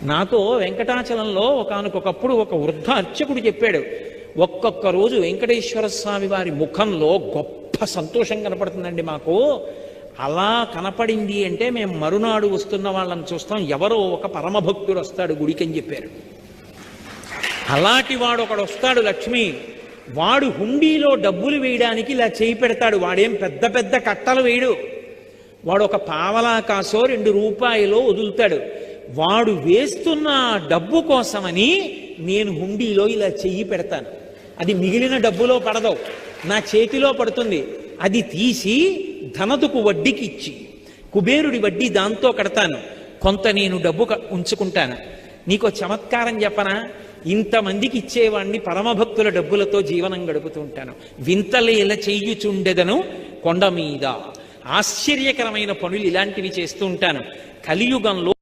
నాతో వెంకటాచలంలో ఒకానొకప్పుడు ఒక వృద్ధ అర్చకుడు చెప్పాడు, ఒక్కొక్క రోజు వెంకటేశ్వర స్వామి వారి ముఖంలో గొప్ప సంతోషం కనపడుతుందండి మాకు. అలా కనపడింది అంటే మేము మరునాడు వస్తున్న వాళ్ళని చూస్తాం, ఎవరో ఒక పరమభక్తుడు వస్తాడు గుడికి అని చెప్పారు. అలాంటి వాడు ఒకడు వస్తాడు లక్ష్మి, వాడు హుండీలో డబ్బులు వేయడానికి ఇలా చేయి పెడతాడు. వాడేం పెద్ద పెద్ద కట్టలు వేయడు, వాడు ఒక పావలా కాసో 2 రూపాయలో వదులుతాడు. వాడు వేస్తున్న డబ్బు కోసమని నేను హుండీలో ఇలా చెయ్యి పెడతాను. అది మిగిలిన డబ్బులో పడదు, నా చేతిలో పడుతుంది. అది తీసి ధనదుకు వడ్డీకి ఇచ్చి కుబేరుడి వడ్డీ దాంతో కడతాను, కొంత నేను డబ్బు ఉంచుకుంటాను. నీకో చమత్కారం చెప్పనా, ఇంతమందికి ఇచ్చేవాణ్ణి పరమభక్తుల డబ్బులతో జీవనం గడుపుతూ ఉంటాను. వింతలేల చెయ్యుచుండెదను కొండ మీద. ఆశ్చర్యకరమైన పనులు ఇలాంటివి చేస్తూ ఉంటాను. కలియుగంలో